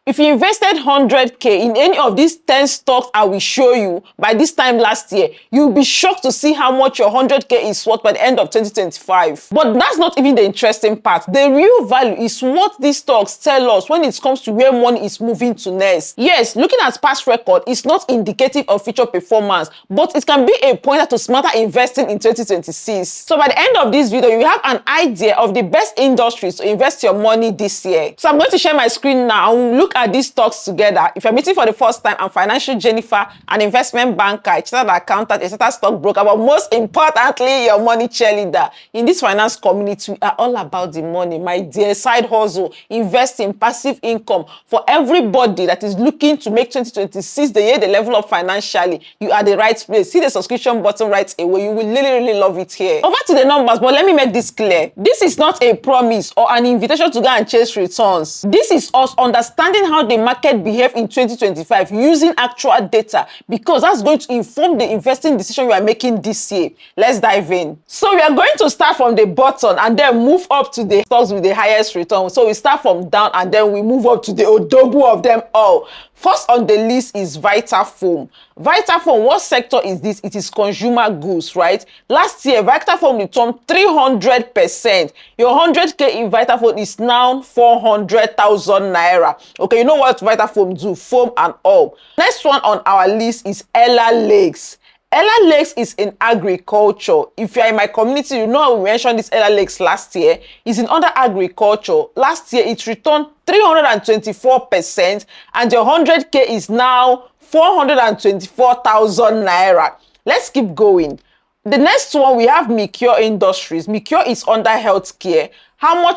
If you invested 100K in any of these 10 stocks I will show you by this time last year, you'll be shocked to see how much your 100K is worth by the end of 2025. But that's not even the interesting part. The real value is what these stocks tell us when it comes to where money is moving to next. Yes, looking at past record is not indicative of future performance, but it can be a pointer to smarter investing in 2026. So by the end of this video, you have an idea of the best industries to invest your money this year. So I'm going to share my screen now and we'll look at these stocks together. If you're meeting for the first time, I'm financial Jennifer, an investment banker, a chartered accountant, a chartered stockbroker, but most importantly, your money cheerleader. In this finance community, we are all about the money, my dear. Side hustle, investing, passive income. For everybody that is looking to make 2026 the year they level up financially, you are the right place. See the subscription button right away. You will really love it here. Over to the numbers, but let me make this clear. This is not a promise or an invitation to go and chase returns. This is us understanding how the market behaved in 2025 using actual data, because that's going to inform the investing decision you are making this year. Let's dive in. So we are going to start from the bottom and then move up to the stocks with the highest return. So we start from down and then we move up to the odogu of them all. First on the list is Vitafoam. Vitafoam, what sector is this? It is consumer goods, right? Last year, Vitafoam returned 300%. Your 100K in Vitafoam is now 400,000 naira. Okay, you know what Vitafoam do? Foam and all. Next one on our list is Ella Lakes. Ella Lakes is in agriculture. If you are in my community, you know we mentioned this Ella Lakes last year. It's in under agriculture. Last year, it returned 324%, and your 100K is now 424,000 naira. Let's keep going. The next one, we have Micure Industries. Micure is under healthcare. How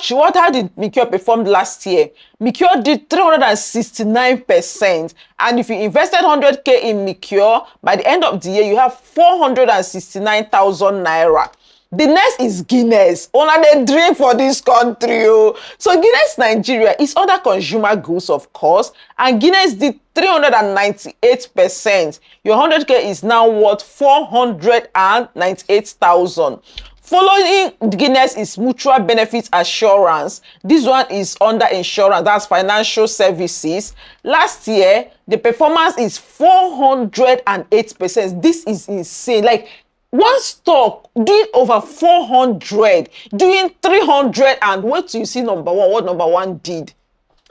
did Micure perform last year? Micure did 369%. And if you invested 100K in Micure, by the end of the year, you have 469,000 naira. The next is Guinness. Ona the dream for this country. So Guinness Nigeria is under consumer goods, of course, and Guinness did 398%. Your 100K is now worth 498,000. Following Guinness is Mutual Benefit Assurance. This one is under insurance, that's financial services. Last year, the performance is 408%. This is insane. Like, one stock doing over 400, doing 300, and wait till you see number one, what number one did.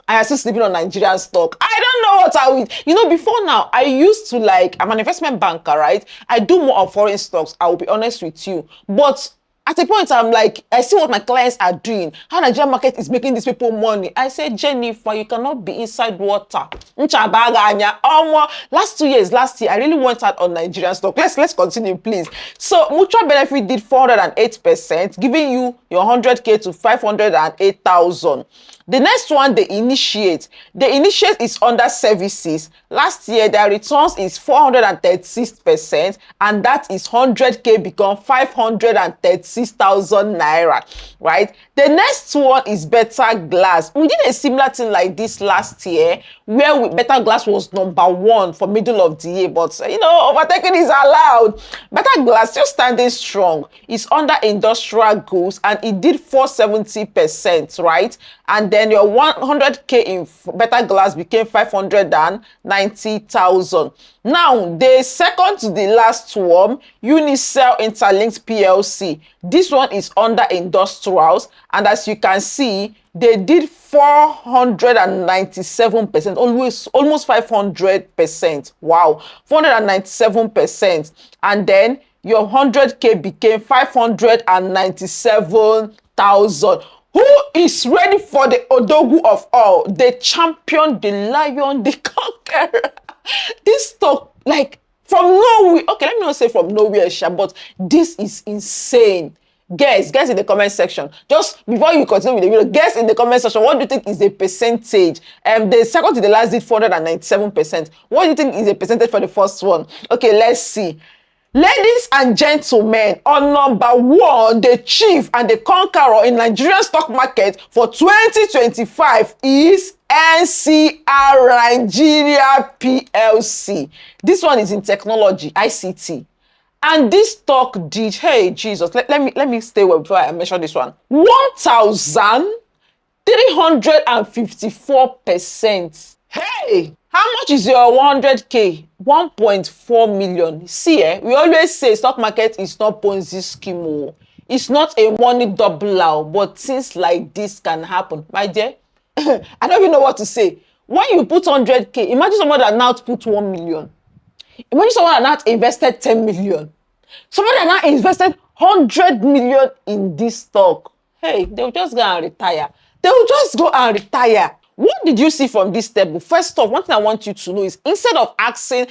I am still sleeping on Nigerian stock. I don't know what I will. You know, before now, I used to I'm an investment banker, right? I do more of foreign stocks, I will be honest with you. But at a point, I'm like, I see what my clients are doing, how Nigerian market is making these people money. I said, Jennifer, you cannot be inside water. Last 2 years, last year, I really went out on Nigerian stock. Let's continue, please. So Mutual Benefit did 408%, giving you your 100K to 508,000. The next one, the Initiate. The Initiate is under services. Last year, their returns is 436%, and that is 100K become 536,000 naira, right? The next one is Better Glass. We did a similar thing like this last year, where Better Glass was number one for middle of the year, but you know, overtaking is allowed. Better Glass still standing strong. It's under industrial goods, and it did 470%, right? And then your 100K in Better Glass became 590,000. Now, the second to the last one, Unicell Interlinked PLC. This one is under industrials, and as you can see, they did 497%, almost 500%. Wow, 497%. And then your 100K became 597,000. Who is ready for the odogu of all? The champion, the lion, the conqueror. This stock, like, from nowhere. Okay, let me not say from nowhere, but this is insane. Guess in the comment section. Just before you continue with the video, guess in the comment section, what do you think is the percentage? The second to the last did 497%. What do you think is the percentage for the first one? Okay, let's see. Ladies and gentlemen, on number one, the chief and the conqueror in Nigerian stock market for 2025 is NCR Nigeria PLC. This one is in technology, ICT. And this stock did, hey, Jesus, let me stay well before I mention this one. 1,354%. Hey, how much is your 100k? 1.4 million. See, we always say stock market is not Ponzi scheme. Oh. It's not a money doubler, but things like this can happen. My dear, I don't even know what to say. When you put 100k, imagine someone that now put 1 million. Imagine someone that now invested 10 million. Someone that now invested 100 million in this stock. Hey, they'll just go and retire. They'll just go and retire. What did you see from this table? First off, one thing I want you to know is instead of asking,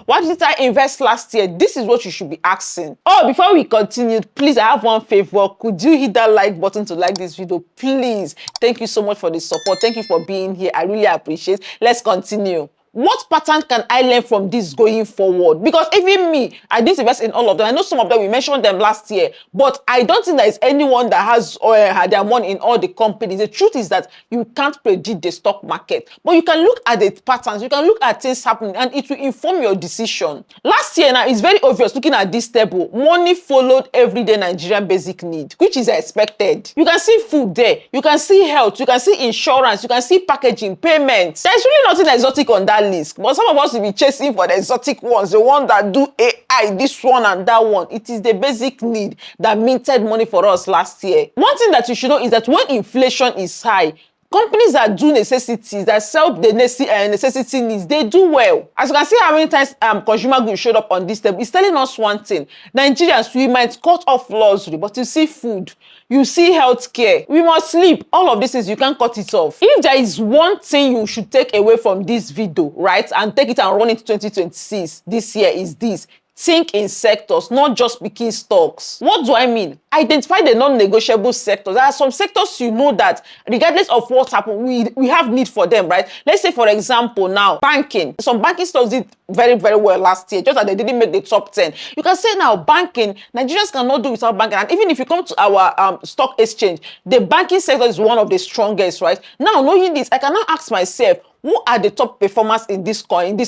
why did I invest last year? This is what you should be asking. Oh, before we continue, please, I have one favor. Could you hit that like button to like this video? Please. Thank you so much for the support. Thank you for being here. I really appreciate it. Let's continue. What pattern can I learn from this going forward? Because even me, I didn't invest in all of them. I know some of them, we mentioned them last year, but I don't think there is anyone that has had their money in all the companies. The truth is that you can't predict the stock market, but you can look at the patterns, you can look at things happening, and it will inform your decision. Last year now, it's very obvious looking at this table, money followed everyday Nigerian basic need, which is expected. You can see food there, you can see health, you can see insurance, you can see packaging, payments. There's really nothing exotic on that list, but some of us will be chasing for the exotic ones, the one that do AI, this one and that one. It is the basic need that minted money for us last year. One thing that you should know is that when inflation is high, companies that do necessities, that sell the necessity needs, they do well. As you can see how many times consumer goods showed up on this table, it's telling us one thing. Nigerians, we might cut off luxury, but you see food, you see healthcare, we must sleep. All of these things, you can't cut it off. If there is one thing you should take away from this video, right, and take it and run into 2026 this year is this. Think in sectors, not just picking stocks. What do I mean? Identify the non-negotiable sectors. There are some sectors you know that regardless of what happens, we have need for them, right? Let's say, for example, now, banking. Some banking stocks did very, very well last year, just that they didn't make the top 10. You can say now, banking, Nigerians cannot do without banking. And even if you come to our stock exchange, the banking sector is one of the strongest, right? Now, knowing this, I can now ask myself, who are the top performers in this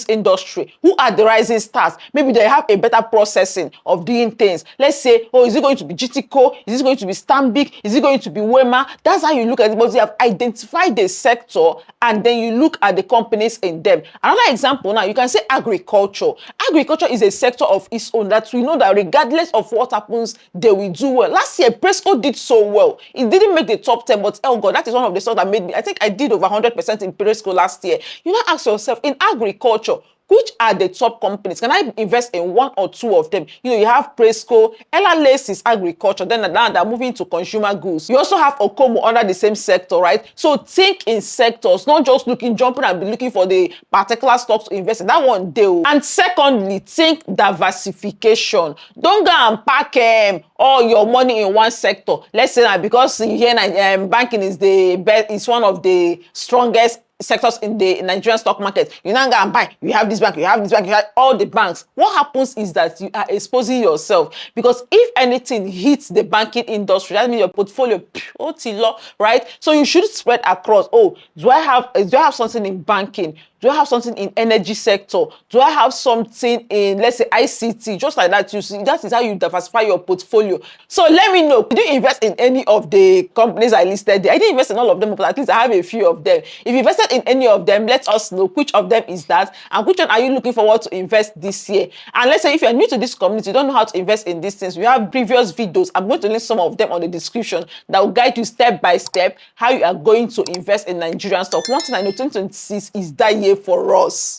industry? Who are the rising stars? Maybe they have a better processing of doing things. Let's say, oh, is it going to be GTCO? Is it going to be Stanbic? Is it going to be Wema? That's how you look at it. But you have identified the sector and then you look at the companies in them. Another example now, you can say agriculture. Agriculture is a sector of its own that we know that regardless of what happens, they will do well. Last year, Presco did so well. It didn't make the top 10, but oh God, that is one of the stocks that made me. I think I did over 100% in Presco last year. You now ask yourself, in agriculture, which are the top companies? Can I invest in one or two of them? You know, you have Presco, Ella Lace is agriculture, then now they're moving to consumer goods. You also have Okomo under the same sector, right? So think in sectors, not just jumping and be looking for the particular stocks to invest in. That one deal. And secondly, think diversification. Don't go and pack all your money in one sector. Let's say that because here banking is the best, is one of the strongest sectors in the Nigerian stock market. You now go and buy, you have this bank, you have this bank, you have all the banks. What happens is that you are exposing yourself, because if anything hits the banking industry, that means your portfolio, right? So you should spread across. Oh, do I have something in banking? Do I have something in energy sector? Do I have something in, let's say, ICT? Just like that, you see, that is how you diversify your portfolio. So let me know, did you invest in any of the companies I listed there? I didn't invest in all of them, but at least I have a few of them. If you invested in any of them, let us know which of them is that, and which one are you looking forward to invest this year. And let's say if you're new to this community, you don't know how to invest in these things, we have previous videos. I'm going to link some of them on the description that will guide you step by step how you are going to invest in Nigerian stock. One thing I know, 2026 is that year for us.